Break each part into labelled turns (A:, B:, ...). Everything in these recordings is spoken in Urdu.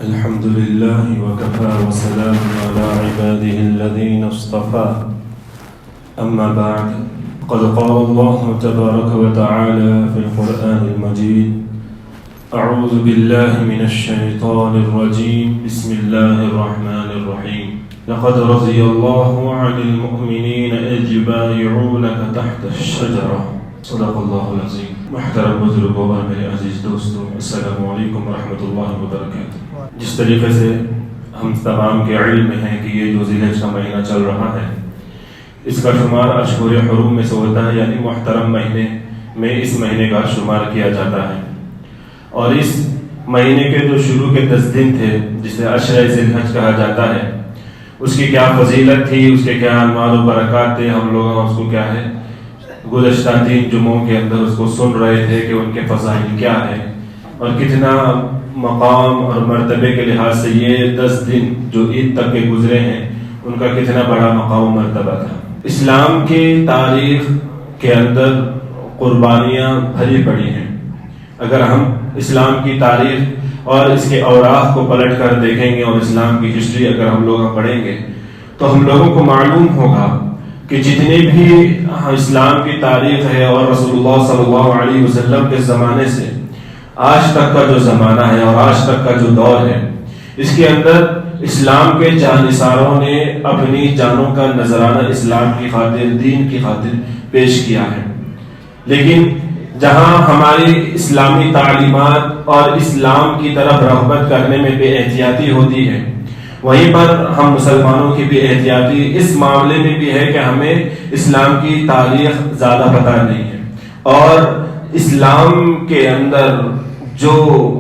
A: الحمد لله وكفى وسلام على عباده الذين اصطفى أما بعد قد قال الله تبارك وتعالى في القرآن المجيد أعوذ بالله من الشيطان الرجيم بسم الله الرحمن الرحيم لقد رضي الله عن المؤمنين إذ يبايعونك تحت الشجرة صدق اللہ العظیم. محترم بزرگوں اور میرے عزیز دوستوں، السلام علیکم ورحمۃ اللہ وبرکاتہ. جس طریقے سے ہم تمام کے علم میں ہیں کہ یہ جو ذی الحج کا مہینہ چل رہا ہے، اس کا شمار اشہر حرم میں سے ہوتا ہے، یعنی محترم مہینے میں اس مہینے کا شمار کیا جاتا ہے. اور اس مہینے کے جو شروع کے 10 دن تھے جسے عشرہ ذی الحج کہا جاتا ہے، اس کی کیا فضیلت تھی، اس کے کیا انوار و برکات تھے، ہم لوگ اس کو کیا ہے گزشتہ 3 جمعوں کے اندر اس کو سن رہے تھے کہ ان کے فضائل کیا ہے اور کتنا مقام اور مرتبے کے لحاظ سے یہ 10 دن جو عید تک کے گزرے ہیں ان کا کتنا بڑا مقام و مرتبہ تھا. اسلام کی تاریخ کے اندر قربانیاں بھری پڑی ہیں. اگر ہم اسلام کی تاریخ اور اس کے اوراق کو پلٹ کر دیکھیں گے اور اسلام کی ہسٹری اگر ہم لوگ پڑھیں گے تو ہم لوگوں کو معلوم ہوگا کہ جتنی بھی اسلام کی تاریخ ہے اور رسول اللہ صلی اللہ علیہ وسلم کے زمانے سے آج تک کا جو زمانہ ہے اور آج تک کا جو دور ہے، اس کے اندر اسلام کے جانثاروں نے اپنی جانوں کا نذرانہ اسلام کی خاطر، دین کی خاطر پیش کیا ہے. لیکن جہاں ہماری اسلامی تعلیمات اور اسلام کی طرف رغبت کرنے میں بے احتیاطی ہوتی ہے، وہیں پر ہم مسلمانوں کی بھی احتیاطی اس معاملے میں بھی ہے کہ ہمیں اسلام کی تاریخ زیادہ پتہ نہیں ہے. اور اسلام کے اندر جو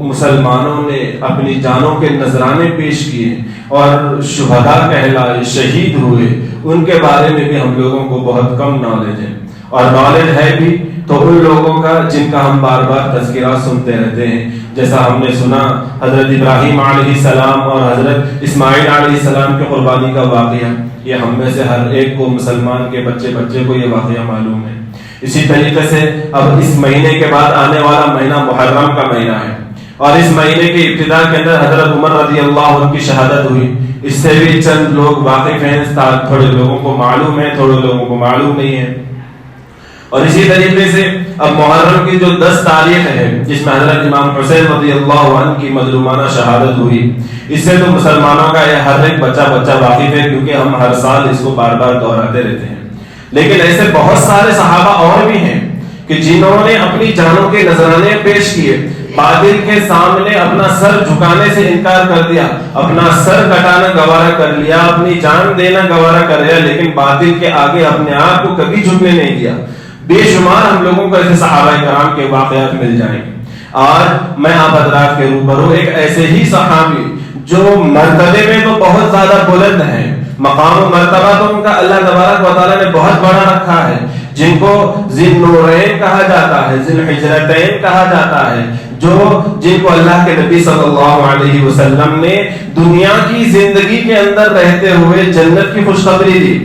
A: مسلمانوں نے اپنی جانوں کے نذرانے پیش کیے اور شہداء کہلائے، شہید ہوئے، ان کے بارے میں بھی ہم لوگوں کو بہت کم نالج ہے. اور نالج ہے بھی تو ان لوگوں کا جن کا ہم بار بار تذکرہ سنتے رہتے ہیں. جیسا ہم نے سنا حضرت ابراہیم علیہ السلام اور حضرت اسماعیل علیہ السلام کی قربانی کا واقعہ، یہ ہم میں سے ہر ایک کو، مسلمان کے بچے کو یہ واقعہ معلوم ہے. اسی طریقے سے اب اس مہینے کے بعد آنے والا مہینہ محرم کا مہینہ ہے اور اس مہینے کی ابتدا کے اندر حضرت عمر رضی اللہ عنہ کی شہادت ہوئی. اس سے بھی چند لوگ واقف ہیں، تھوڑے لوگوں کو معلوم ہے، تھوڑے لوگوں کو معلوم نہیں ہے. اور اسی طریقے سے اب محرم کی جو 10 تاریخ ہے جس میں حضرت امام حسین رضی اللہ عنہ کی مظلومانہ شہادت ہوئی، اس سے تو مسلمانوں کا یہ ہر ایک بچہ واقف ہے، کیونکہ ہم ہر سال اس کو بار بار دہراتے رہتے ہیں. لیکن ایسے بہت سارے صحابہ اور بھی ہیں کہ جنہوں نے اپنی جانوں کے نذرانے پیش کیے، باطل کے سامنے اپنا سر جھکانے سے انکار کر دیا، اپنا سر کٹانا گوارا کر لیا، اپنی جان دینا گوارا کر لیا، لیکن باطل کے آگے اپنے آپ کو کبھی جھکنے نہیں دیا. بے شمار ہم لوگوں کو ایسے صحابہ کرام کے واقعات مل جائیں گے. آج میں آپ حضرات کے روبرو ایک ایسے ہی صحابی جو مرتبے میں تو بہت زیادہ بلند ہیں، مقام و مرتبہ تو ان کا اللہ تبارک و تعالیٰ نے بہت بڑا رکھا ہے، جن کو ذی النورین کہا جاتا ہے، ذی الحجرتین کہا جاتا ہے، جن کو اللہ کے نبی صلی اللہ علیہ وسلم نے دنیا کی زندگی کے اندر رہتے ہوئے جنت کی خوشخبری دی.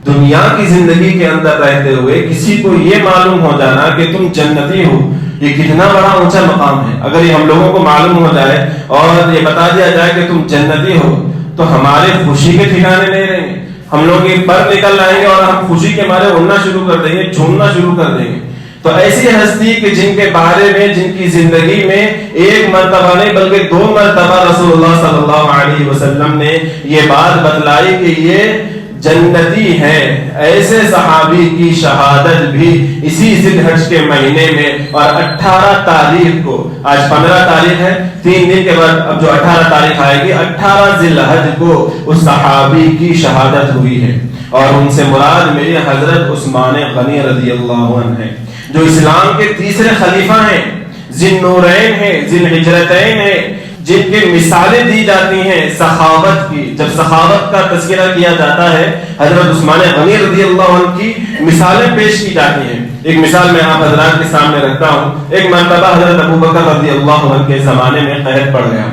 A: دنیا کی زندگی کے اندر رہتے ہوئے کسی کو یہ معلوم ہو جانا کہ تم جنتی ہو، یہ کتنا بڑا اونچا مقام ہے. اگر یہ ہم لوگوں کو معلوم ہو جائے اور یہ بتا دیا جائے کہ تم جنتی ہو تو ہمارے خوشی کے ٹھکانے نہیں رہیں گے. ہم لوگ یہ پر نکل آئیں گے اور ہم خوشی کے مارے اڑنا شروع کر دیں گے، جھومنا شروع کر دیں گے. تو ایسی ہستی کہ جن کے بارے میں، جن کی زندگی میں ایک مرتبہ نہیں بلکہ 2 مرتبہ رسول اللہ صلی اللہ علیہ وسلم نے یہ بات بتلائی کہ یہ جنتی ہے، ایسے صحابی کی شہادت بھی اسی ذی الحج کے مہینے میں اور 18 تاریخ کو، آج 15 تاریخ ہے، 3 دن کے بعد اب جو 18 تاریخ آئے گی، 18 ذی الحج کو اس صحابی کی شہادت ہوئی ہے. اور ان سے مراد میرے حضرت عثمان غنی رضی اللہ عنہ ہیں، جو اسلام کے تیسرے خلیفہ ہیں، ذی النورین ہیں، ذی الحجرتین ہیں، جن کے مثالیں دی جاتی ہیں سخاوت کی. جب سخاوت کا تذکرہ کیا جاتا ہے، حضرت عثمان غنی رضی اللہ عنہ کی مثالیں پیش کی جاتی ہیں. ایک مثال میں آپ حضرات کے سامنے رکھتا ہوں. ایک مرتبہ حضرت ابو بکر رضی اللہ عنہ کے زمانے میں قحط پڑ گیا،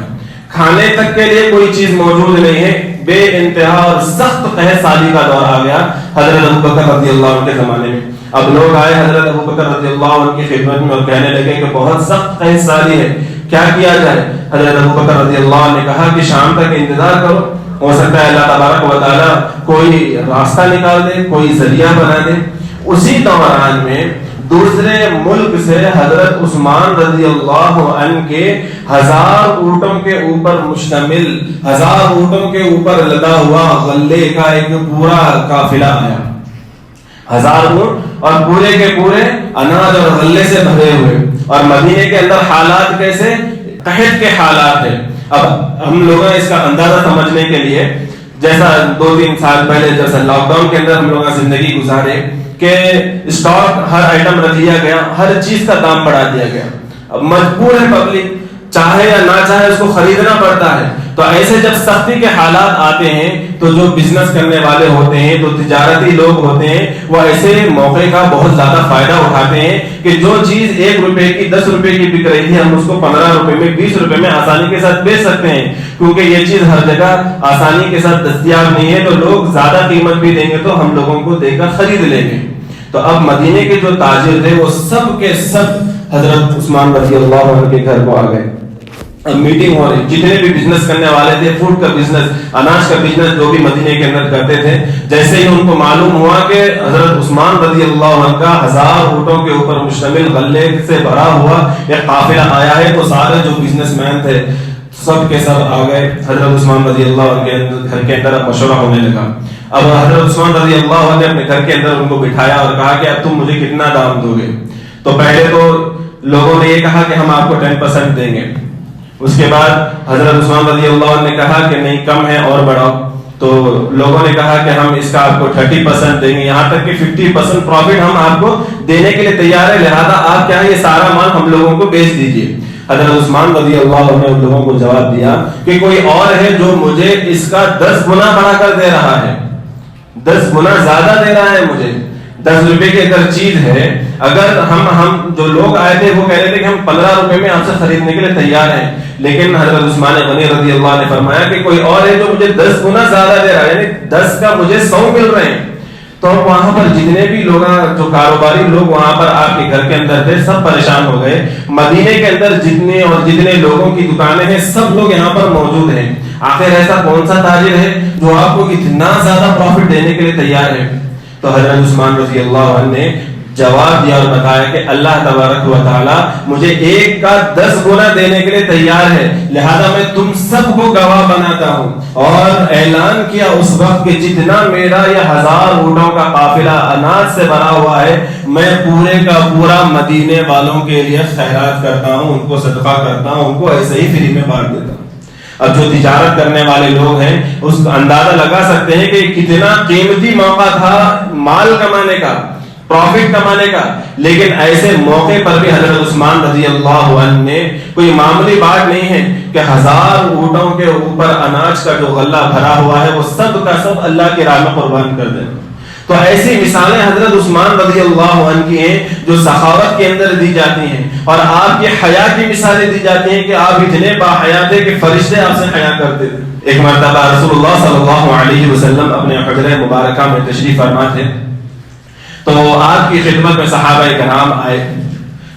A: کھانے تک کے لیے کوئی چیز موجود نہیں ہے، بے انتہا اور سخت قحط سالی کا دور آ گیا حضرت ابو بکر رضی اللہ عنہ کے زمانے میں. اب لوگ آئے حضرت ابو بکر رضی اللہ عنہ کی خدمت میں اور کہنے لگے کہ بہت سخت قحط سالی ہے، کیا کیا جائے؟ حضرت ابوبکر رضی اللہ عنہ نے کہا کہ شام تک انتظار کرو، ہو سکتا ہے اللہ تبارک و تعالیٰ کوئی راستہ نکال دے، کوئی ذریعہ بنا دے۔ اسی دوران میں دوسرے ملک سے حضرت عثمان رضی اللہ عنہ کے 1000 اونٹوں کے اوپر مشتمل، 1000 اونٹوں کے اوپر لدا ہوا غلے کا ایک پورا قافلہ آیا، 1000 اونٹ اور پورے کے پورے اناج اور غلے سے بھرے ہوئے، اور مدینے کے اندر حالات کیسے؟ قحط کے حالات ہیں۔ اب ہم لوگ اس کا اندازہ سمجھنے کے لیے، جیسا 2-3 سال پہلے جیسا لاک ڈاؤن کے اندر ہم لوگ زندگی گزارے کہ اسٹاک ہر آئٹم رکھ لیا گیا، ہر چیز کا دام بڑھا دیا گیا، اب مجبور ہے پبلک، چاہے یا نہ چاہے اس کو خریدنا پڑتا ہے۔ تو ایسے جب سختی کے حالات آتے ہیں تو جو بزنس کرنے والے ہوتے ہیں، جو تجارتی لوگ ہوتے ہیں، وہ ایسے موقع کا بہت زیادہ فائدہ اٹھاتے ہیں کہ جو چیز 1 روپے کی 10 روپے کی بک رہی تھی، ہم اس کو 15 روپے میں 20 روپے میں آسانی کے ساتھ بیچ سکتے ہیں، کیونکہ یہ چیز ہر جگہ آسانی کے ساتھ دستیاب نہیں ہے، تو لوگ زیادہ قیمت بھی دیں گے تو ہم لوگوں کو دے کر خرید لیں گے۔ تو اب مدینے کے جو تاجر تھے وہ سب کے سب حضرت عثمان رضی اللہ عنہ کے گھر کو آ گئے۔ اب میٹنگ ہو رہی، جتنے بھی بزنس کرنے والے تھے، فوڈ کا بزنس، اناج کا بزنس، جو بھی مدینے کے اندر کرتے تھے، جیسے ہی ان کو معلوم ہوا کہ حضرت عثمان رضی اللہ عنہ کا 1000 اونٹوں کے اوپر مشتمل غلے سے بھرا ہوا ایک قافلہ آیا ہے، تو سارے جو بزنس مین تھے سب کے سب آ گئے حضرت عثمان رضی اللہ عنہ کے گھر کے اندر۔ مشورہ ہونے لگا۔ اب حضرت عثمان رضی اللہ عنہ نے اپنے گھر کے اندر ان کو بٹھایا اور کہا کہ اب تم مجھے کتنا دام دو گے؟ تو پہلے تو لوگوں نے یہ کہا کہ ہم آپ کو 10% دیں گے۔ اس کے بعد حضرت عثمان رضی اللہ عنہ نے کہا کہ نہیں کم ہے اور بڑھاؤ۔ تو لوگوں نے کہا کہ ہم اس کا آپ کو 30% دیں گے، یہاں تک کہ 50% پروفٹ ہم آپ کو دینے کے لیے تیار ہے، لہذا آپ کیا ہے یہ سارا مال ہم لوگوں کو بیچ دیجیے۔ حضرت عثمان رضی اللہ عنہ نے ان لوگوں کو جواب دیا کہ کوئی اور ہے جو مجھے اس کا 10 گنا بڑھا کر دے رہا ہے، 10 گنا زیادہ دے رہا ہے مجھے۔ 10 روپے کی اگر چیز ہے، اگر ہم جو لوگ آئے تھے وہ کہہ رہے تھے کہ ہم 15 روپے میں آپ سے خریدنے کے لیے تیار ہیں، لیکن حضرت عثمان غنی رضی اللہ نے فرمایا کہ کوئی اور ہے جو مجھے 10 گنا زیادہ دے رہا ہے، یعنی 10 کا مجھے 100 مل رہے ہیں۔ تو وہاں پر جتنے بھی لوگ، جو کاروباری لوگ وہاں پر آپ کے گھر کے اندر تھے، سب پریشان ہو گئے۔ مدینے کے اندر جتنے لوگوں کی دکانیں ہیں، سب لوگ یہاں پر موجود ہیں، آخر ایسا کون سا تاجر ہے جو آپ کو اتنا زیادہ پروفٹ دینے کے لیے تیار ہے؟ تو حضرت عثمان رضی اللہ عنہ نے جواب دیا اور بتایا کہ اللہ تبارک و تعالی مجھے 1 کا 10 گنا دینے کے لیے تیار ہے، لہذا میں تم سب کو گواہ بناتا ہوں۔ اور اعلان کیا اس وقت کہ جتنا میرا یہ 1000 اونٹوں کا قافلہ اناج سے بھرا ہوا ہے، میں پورے کا پورا مدینے والوں کے لیے خیرات کرتا ہوں، ان کو صدقہ کرتا ہوں، ان کو ایسے ہی فری میں بانٹ دیتا ہوں۔ اب جو تجارت کرنے والے لوگ ہیں اس کا اندازہ لگا سکتے ہیں کہ کتنا قیمتی موقع تھا مال کمانے کا، پروفٹ کمانے کا، لیکن ایسے موقع پر بھی حضرت عثمان رضی اللہ عنہ نے، کوئی معمولی بات نہیں ہے کہ 1000 اونٹوں کے اوپر اناج کا جو غلہ بھرا ہوا ہے وہ سب کا سب اللہ کی راہ میں قربان کر دیں۔ تو ایسی مثالیں حضرت عثمان رضی اللہ عنہ کی ہیں جو سخاوت کے اندر دی جاتی ہیں، اور آپ کی حیا کی مثالیں دی جاتی ہیں کہ آپ اتنے باحیا تھے کہ فرشتے آپ سے حیا کرتے تھے۔ ایک مرتبہ رسول اللہ صلی اللہ علیہ وسلم اپنے حجرہ مبارکہ میں تشریف فرما تھے، تو آپ کی خدمت میں صحابہ کرام آئے،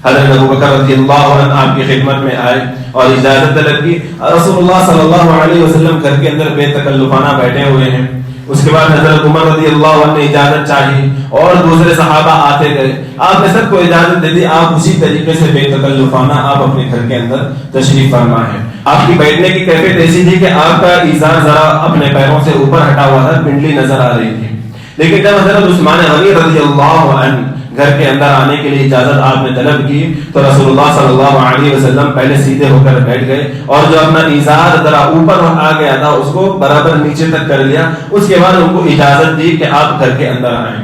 A: حضرت ابوبکر رضی اللہ عنہ آپ کی خدمت میں آئے اور اجازت طلب کی۔ رسول اللہ صلی اللہ علیہ وسلم گھر کے اندر بے تکلفانہ بیٹھے ہوئے ہیں۔ اس کے بعد حضرت عمر رضی اللہ عنہ نے اجازت چاہی اور دوسرے صحابہ آتے گئے، آپ نے سب کو اجازت دے دی، آپ اسی طریقے سے بے تکلفانہ آپ اپنے گھر کے اندر تشریف فرما ہے۔ آپ کی بیٹھنے کی کیفیت ایسی تھی کہ آپ کا ایزار ذرا اپنے پیروں سے اوپر ہٹا ہوا تھا، پنڈلی نظر آ رہی تھی، لیکن جب حضرت عثمان غنی رضی اللہ عنہ گھر کے اندر آنے کے لیے اجازت آپ نے طلب کی تو رسول اللہ صلی اللہ علیہ وسلم پہلے سیدھے ہو کر بیٹھ گئے اور جو اپنا ایزار ذرا اوپر آ گیا تھا اس کو برابر نیچے تک کر لیا۔ اس کے بعد ان کو اجازت دی کہ آپ گھر کے اندر آئیں۔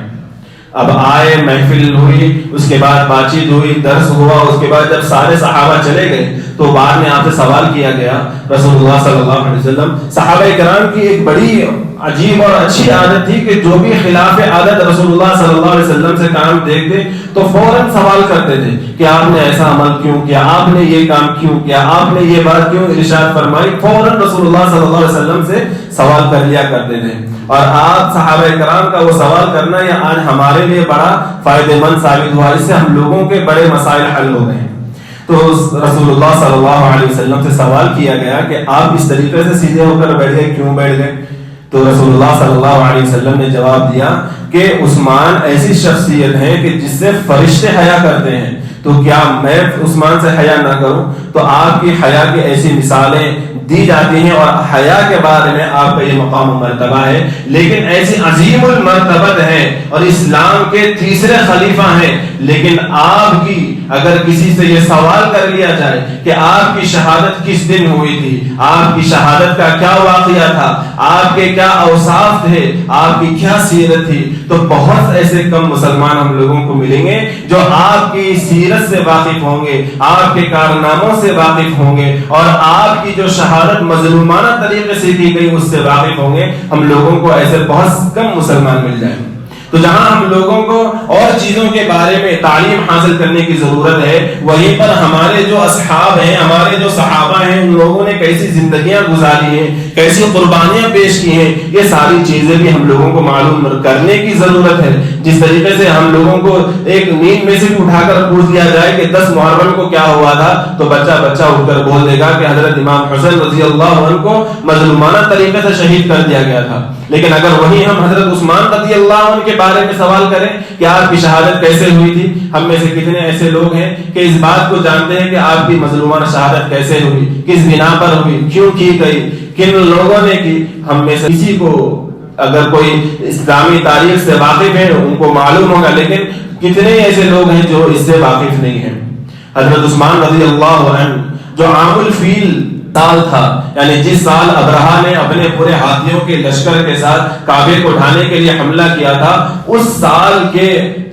A: اب آئے، محفل ہوئی، اس کے بعد بات چیت ہوئی، درس ہوا، اس کے بعد جب سارے صحابہ چلے گئے تو بعد میں آپ سے سوال کیا گیا۔ رسول اللہ صلی اللہ علیہ وسلم، صحابہ کرام کی ایک بڑی عجیب اور اچھی عادت تھی کہ جو بھی خلاف عادت رسول اللہ صلی اللہ علیہ وسلم سے کام دیکھتے تو فوراً سوال کرتے تھے کہ آپ نے ایسا عمل کیوں کیا، آپ نے یہ کام کیوں کیا، آپ نے یہ بات کیوں ارشاد فرمائی، فوراً رسول اللہ صلی اللہ علیہ وسلم سے سوال کر لیا کرتے تھے۔ اور آپ صحابہ کرام کا وہ سوال کرنا یہ آج ہمارے لیے بڑا فائدہ مند ثابت ہوا، اس سے ہم لوگوں کے بڑے مسائل حل ہو گئے۔ تو رسول اللہ صلی اللہ علیہ وسلم سے سوال کیا گیا کہ آپ اس طریقے سے سیدھے ہو کر بیٹھ گئے، کیوں بیٹھ گئے؟ تو رسول اللہ صلی اللہ علیہ وسلم نے جواب دیا کہ عثمان ایسی شخصیت ہے کہ جس سے فرشتے حیا کرتے ہیں، تو کیا میں عثمان سے حیا نہ کروں؟ تو آپ کی حیا کی ایسی مثالیں دی جاتی ہیں اور حیا کے بارے میں آپ کا یہ مقام و مرتبہ ہے، لیکن ایسی عظیم المرتبت ہے اور اسلام کے تیسرے خلیفہ ہیں، لیکن آپ کی اگر کسی سے یہ سوال کر لیا جائے کہ آپ کی شہادت کس دن ہوئی تھی، آپ کی شہادت کا کیا واقعہ تھا، آپ کے کیا اوصاف تھے، آپ کی کیا سیرت تھی، تو بہت ایسے کم مسلمان ہم لوگوں کو ملیں گے جو آپ کی سیرت سے واقف ہوں گے، آپ کے کارناموں سے واقف ہوں گے اور آپ کی جو شہادت مظلومانہ طریقے سے کی گئی اس سے واقف ہوں گے۔ ہم لوگوں کو ایسے بہت کم مسلمان مل جائیں گے۔ تو جہاں ہم لوگوں کو اور چیزوں کے بارے میں تعلیم حاصل کرنے کی ضرورت ہے، وہیں پر ہمارے جو اصحاب ہیں، ہمارے جو صحابہ ہیں، ان لوگوں نے کیسی زندگیاں گزاری ہیں، کیسی قربانیاں پیش کی ہیں، یہ ساری چیزیں بھی ہم لوگوں کو معلوم کرنے کی ضرورت ہے۔ جس طریقے سے ہم لوگوں کو ایک نیند میں سے بھی اٹھا کر پوچھ دیا جائے کہ 10 محرم کو کیا ہوا تھا، تو بچہ اٹھ کر بول دے گا کہ حضرت امام حسین رضی اللہ عنہ کو مظلومانہ طریقے سے شہید کر دیا گیا تھا۔ لیکن اگر وہی ہم حضرت عثمان رضی اللہ عنہ کے بارے میں سوال کریں کہ آپ کی شہادت کیسے ہوئی تھی، ہم میں سے کتنے ایسے لوگ ہیں کہ اس بات کو جانتے ہیں کہ آپ کی مظلومانہ شہادت کیسے ہوئی، کس بنا پر ہوئی، کیوں کی گئی، کن لوگوں نے کی؟ ہم میں سے کسی کو اگر کوئی اسلامی تاریخ سے واقف ہے ان کو معلوم ہوگا، لیکن کتنے ایسے لوگ ہیں جو اس سے واقف نہیں ہیں۔ حضرت عثمان رضی اللہ عنہ جو عام الفیل سال تھا، یعنی جس سال ابرہہ نے اپنے پورے ہاتھیوں کے لشکر کے ساتھ کعبے کو ڈھانے کے لیے حملہ کیا تھا، اس سال کے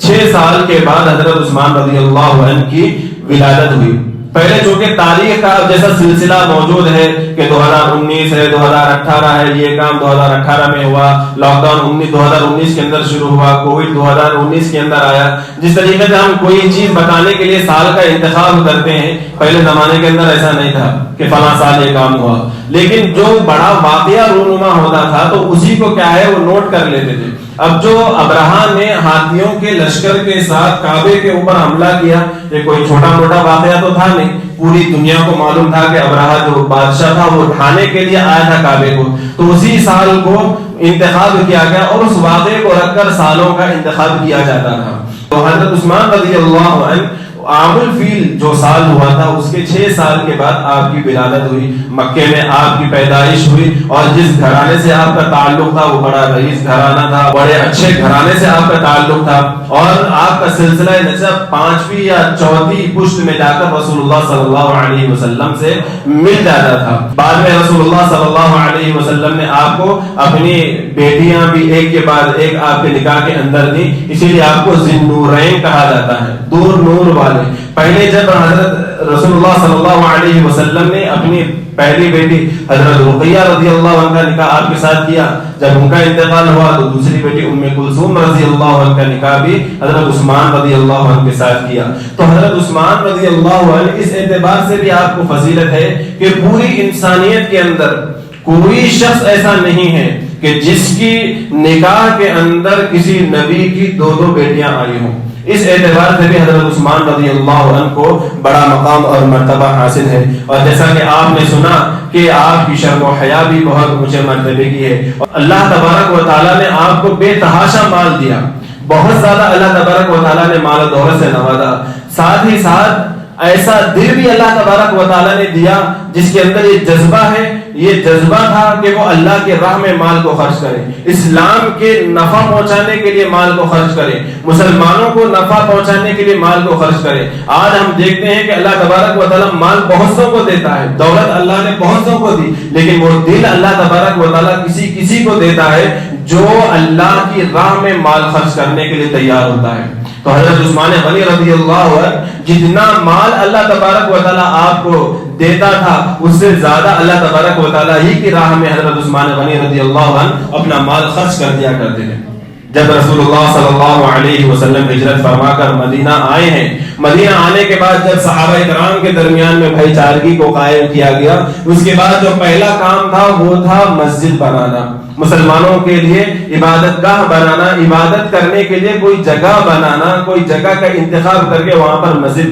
A: 6 سال کے بعد حضرت عثمان رضی اللہ عنہ کی ولادت ہوئی۔ پہلے چونکہ تاریخ کا جیسا سلسلہ موجود ہے کہ 2019 ہے، 2018 ہے، یہ کام 2018 میں ہوا، لاک ڈاؤن 2019 کے اندر شروع ہوا، کووڈ 2019 کے اندر آیا، جس طریقے سے ہم کوئی چیز بتانے کے لیے سال کا انتخاب کرتے ہیں، پہلے زمانے کے اندر ایسا نہیں تھا کہ فلاں سال یہ کام ہوا، لیکن جو بڑا واقعہ رونما ہوتا تھا تو اسی کو کیا ہے وہ نوٹ کر لیتے تھے۔ اب جو ابرہہ نے ہاتھیوں کے لشکر کے ساتھ کعبے کے اوپر حملہ کیا، یہ کوئی چھوٹا موٹا واقعہ تو تھا نہیں، پوری دنیا کو معلوم تھا کہ ابرہہ جو بادشاہ تھا وہ ڈھانے کے لیے آیا تھا کعبے کو، تو اسی سال کو انتخاب کیا گیا اور اس واقعے کو رکھ کر سالوں کا انتخاب کیا جاتا تھا۔ تو حضرت عثمان رضی اللہ عنہ عام الفیل جو سال ہوا تھا اس کے 6 سال کے بعد آپ کی ولادت ہوئی، مکے میں آپ کی پیدائش ہوئی، اور جس گھرانے سے آپ کا تعلق تھا وہ بڑا رئیس گھرانہ تھا، بڑے اچھے گھرانے سے آپ کا تعلق تھا، اور آپ کا سلسلہ نسب 5ویں یا 4تھی پشت میں جا کر رسول اللہ صلی اللہ علیہ وسلم سے مل جاتا تھا۔ بعد میں رسول اللہ صلی اللہ علیہ وسلم نے آپ کو اپنی بیٹیاں بھی ایک کے بعد ایک آپ کے نکاح کے اندر دی، اسی لیے آپ کو ذی النورین کہا جاتا ہے، دور نور والے۔ پہلے جب حضرت رسول اللہ صلی اللہ علیہ وسلم نے اپنی پہلی بیٹی حضرت رقیہ رضی اللہ عنہ کا نکاح آپ کے ساتھ کیا، جب ان کا انتقال ہوا تو دوسری بیٹی ام کلثوم رضی اللہ عنہ کا نکاح بھی حضرت عثمان رضی اللہ عنہ کے ساتھ کیا۔ تو حضرت عثمان رضی اللہ عنہ اس اعتبار سے بھی آپ کو فضیلت ہے کہ پوری انسانیت کے اندر کوئی شخص ایسا نہیں ہے کہ جس کی نکاح کے اندر کسی نبی کی 2 بیٹیاں آئی ہوں۔ اس اعتبار سے بھی حضرت عثمان رضی اللہ عنہ کو بڑا مقام اور مرتبہ حاصل ہے، اور جیسا کہ آپ نے سنا کہ آپ کی شرم و حیا بھی بہت اونچے مرتبے کی ہے، اور اللہ تبارک و تعالیٰ نے آپ کو بے تحاشا مال دیا، بہت زیادہ اللہ تبارک و تعالیٰ نے مال و دولت سے نوازا، ساتھ ہی ساتھ ایسا دل بھی اللہ تبارک و تعالیٰ نے دیا جس کے اندر یہ جذبہ ہے، یہ جذبہ تھا کہ وہ اللہ کے راہ میں مال کو خرچ کرے، اسلام کے نفع پہنچانے کے لیے مال کو خرچ کرے، مسلمانوں کو نفع پہنچانے کے لیے مال کو خرچ کرے۔ آج ہم دیکھتے ہیں کہ اللہ تبارک و تعالیٰ مال بہت سو کو دیتا ہے، دولت اللہ نے بہت سو کو دی، لیکن وہ دل اللہ تبارک و تعالیٰ کسی کو دیتا ہے جو اللہ کی راہ میں مال خرچ کرنے کے لیے تیار ہوتا ہے۔ تو حضرت عثمان غنی رضی اللہ عنہ جتنا مال اللہ تبارک و تعالیٰ آپ کو دیتا تھا اس سے زیادہ اللہ تبارک و تعالیٰ ہی کی راہ میں حضرت عثمان غنی رضی اللہ عنہ اپنا مال خرچ کر دیا کرتے ہیں۔ جب رسول اللہ صلی اللہ علیہ وسلم ہجرت فرما کر مدینہ آئے ہیں مدینہ آنے کے بعد جب صحابہ کرام کے درمیان میں بھائی چارگی کو قائم کیا گیا، اس کے بعد جو پہلا کام تھا وہ تھا مسجد بنانا، مسلمانوں کے لیے عبادت گاہ بنانا، عبادت کرنے کے لیے کوئی جگہ بنانا، کوئی جگہ کا انتخاب کر کے وہاں پر مسجد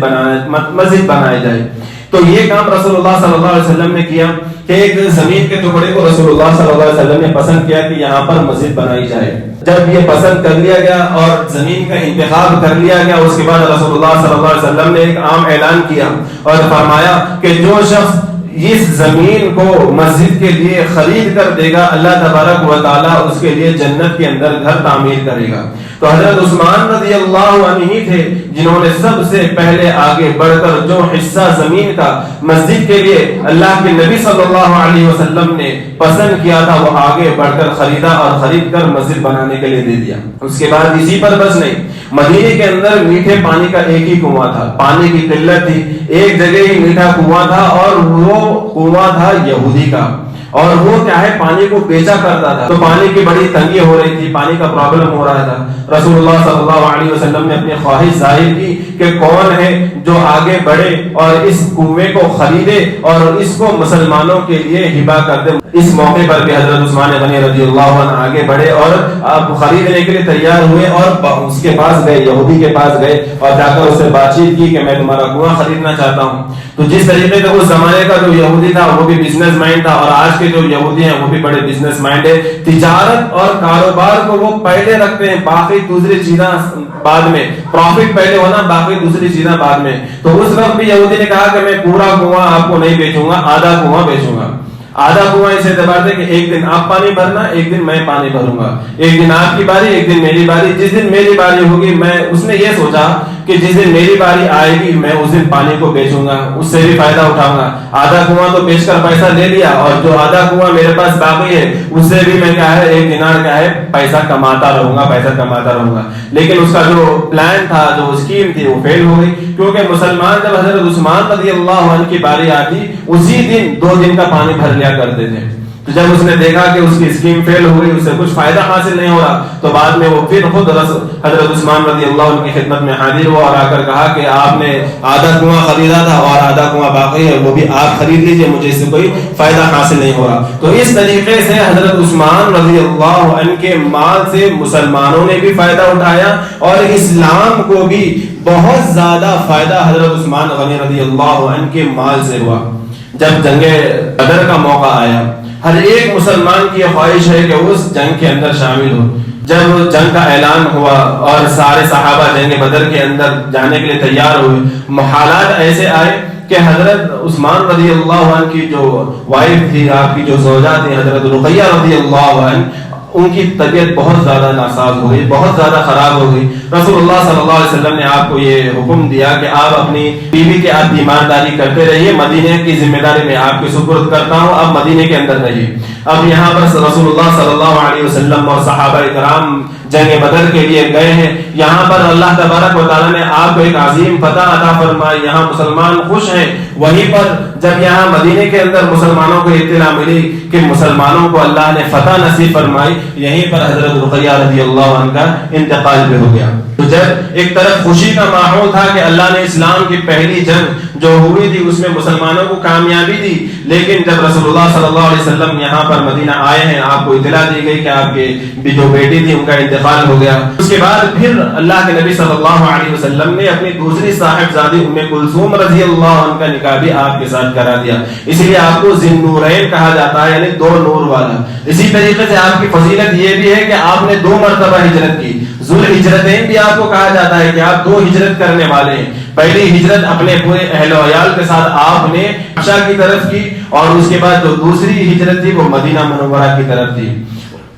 A: بنائی جائے۔ تو یہ کام رسول اللہ صلی اللہ علیہ وسلم نے کیا کہ ایک زمین کے ٹکڑے کو رسول اللہ صلی اللہ علیہ وسلم نے پسند کیا کہ یہاں پر مسجد بنائی جائے۔ جب یہ پسند کر لیا گیا اور زمین کا انتخاب کر لیا گیا، اس کے بعد رسول اللہ صلی اللہ علیہ وسلم نے ایک عام اعلان کیا اور فرمایا کہ جو شخص اس زمین کو مسجد کے لیے خرید کر دے گا، اللہ تبارک و تعالیٰ اس کے لیے جنت کے اندر گھر تعمیر کرے گا۔ تو حضرت عثمان رضی اللہ عنہ ہی تھے جنہوں نے سب سے پہلے آگے بڑھ کر جو حصہ زمین کا مسجد کے لیے اللہ کے نبی صلی اللہ علیہ وسلم نے پسند کیا تھا، وہ آگے بڑھ کر خریدا اور خرید کر مسجد بنانے کے لیے دے دیا۔ اس کے بعد اسی پر بس نہیں، مدینے کے اندر میٹھے پانی کا ایک ہی کنواں تھا، پانی کی قلت تھی، ایک جگہ ہی میٹھا کنواں تھا اور وہ کنواں تھا یہودی کا، اور وہ کیا ہے پانی کو بیچا کرتا تھا۔ تو پانی کی بڑی تنگی ہو رہی تھی، پانی کا پرابلم ہو رہا تھا۔ رسول اللہ صلی اللہ علیہ وسلم نے اپنی خواہش ظاہر کی کہ کون ہے جو آگے بڑھے اور اس کنویں کو خریدے اور اس کو مسلمانوں کے لیے ہبہ کر دے۔ اس موقع پر بھی حضرت عثمان غنی رضی اللہ عنہ آگے بڑھے اور خریدنے کے لیے تیار ہوئے اور اس کے پاس گئے، یہودی کے پاس گئے اور جا کر اس سے بات چیت کی کہ میں تمہارا کنواں خریدنا چاہتا ہوں۔ تو جس طریقے سے اس زمانے کا جو یہودی تھا وہ بھی بزنس مائنڈ تھا، اور آج کے جو یہودی ہیں وہ بھی بڑے بزنس مائنڈ ہے۔ تجارت اور کاروبار کو وہ پہلے رکھتے ہیں، باقی دوسری چیزاں بعد میں، پروفٹ پہلے ہونا، باقی دوسری چیزاں بعد میں۔ تو اس وقت بھی یہودی نے کہا کہ میں پورا کنواں آپ کو نہیں بیچوں گا، آدھا کنواں بیچوں گا۔ آدھا کنواں اس اعتبار سے کہ ایک دن آپ پانی بھرنا، ایک دن میں پانی بھروں گا، ایک دن آپ کی باری، ایک دن میری باری۔ جس دن میری باری ہوگی اس نے یہ سوچا کہ جس دن میری باری آئے گی میں اس دن پانی کو بیچوں گا، اس سے بھی فائدہ اٹھاؤں گا۔ آدھا کنواں تو بیچ کر پیسہ لے لیا، اور جو آدھا کنواں میرے پاس باقی ہے اس سے بھی میں کیا ہے ایک دینار کیا ہے پیسہ کماتا رہوں گا۔ لیکن اس کا جو پلان تھا، جو اسکیم تھی، وہ فیل ہو گئی، کیونکہ مسلمان جب حضرت عثمان رضی اللہ عنہ کی باری آتی اسی دن 2 دن کا پانی بھر لیا کرتے تھے۔ تو جب اس نے دیکھا کہ اس کی اسکیم فیل ہو گئی، اسے کچھ فائدہ حاصل نہیں ہو رہا، تو بعد میں وہ پھر خود حضرت عثمان رضی اللہ عنہ کی خدمت میں حاضر ہوا اور آ کر کہا کہ آپ نے آدھا کنواں خریدا تھا اور آدھا کنواں باقی ہے، وہ بھی آپ خرید لیجئے، مجھے اس سے کوئی فائدہ حاصل نہیں ہو رہا۔ تو اس طریقے سے حضرت عثمان رضی اللہ عنہ کے مال سے مسلمانوں نے بھی فائدہ اٹھایا اور اسلام کو بھی بہت زیادہ فائدہ حضرت عثمان غنی رضی اللہ عنہ کے مال سے ہوا۔ جب جنگ بدر کا موقع آیا، ہر ایک مسلمان کی خواہش ہے کہ اس جنگ کے اندر شامل ہو۔ جب جنگ کا اعلان ہوا اور سارے صحابہ جنگ بدر کے اندر جانے کے لیے تیار ہوئے، حالات ایسے آئے کہ حضرت عثمان رضی اللہ عنہ کی جو وائف تھی، آپ کی جو زوجہ تھی حضرت رقیہ رضی اللہ عنہ، ان کی طبیعت بہت زیادہ ناساز ہو گئی، بہت زیادہ خراب ہو گئی۔ رسول اللہ صلی اللہ علیہ وسلم نے آپ کو یہ حکم دیا کہ آپ اپنی بیوی کے آپ تیمارداری کرتے رہیے، مدینے کی ذمہ داری میں آپ کے سپرد کرتا ہوں، اب مدینے کے اندر رہیے۔ اب یہاں پر رسول اللہ صلی اللہ علیہ وسلم اور صحابہ کرام جنگ بدر کے لیے گئے ہیں، یہاں پر اللہ تبارک و تعالیٰ نے آپ کو ایک عظیم فتح عطا فرمائی، یہاں مسلمان خوش ہیں۔ وہیں پر جب یہاں مدینے کے اندر مسلمانوں کو اطلاع ملی کہ مسلمانوں کو اللہ نے فتح نصیب فرمائی، یہیں پر حضرت رقیہ رضی اللہ عنہ کا انتقال بھی ہو گیا۔ تو جب ایک طرف خوشی کا ماحول تھا کہ اللہ نے اسلام کی پہلی جنگ جو ہوئی تھی اس میں مسلمانوں کو کامیابی دی، لیکن جب رسول اللہ صلی اللہ علیہ وسلم یہاں پر مدینہ آئے ہیں، آپ کو اطلاع دی گئی کہ آپ کی جو بیٹی تھی ان کا انتقال ہو گیا۔ اس کے بعد پھر اللہ کے نبی صلی اللہ علیہ وسلم نے اپنی دوسری صاحبزادی ام کلثوم رضی اللہ عنہ کا نکاح بھی آپ کے ساتھ کرا دیا، اس لیے آپ کو ذی النورین کہا جاتا ہے، یعنی 2 نور والا۔ اسی طریقے سے آپ کی فضیلت یہ بھی ہے کہ آپ نے 2 مرتبہ ہجرت کی، ذوالہجرتین بھی آپ کو کہا جاتا ہے کہ آپ 2 ہجرت کرنے والے ہیں۔ پہلی ہجرت اپنے پورے اہل و عیال کے ساتھ آپ نے حبشہ کی طرف کی، اور اس کے بعد جو دوسری ہجرت تھی وہ مدینہ منورہ کی طرف تھی۔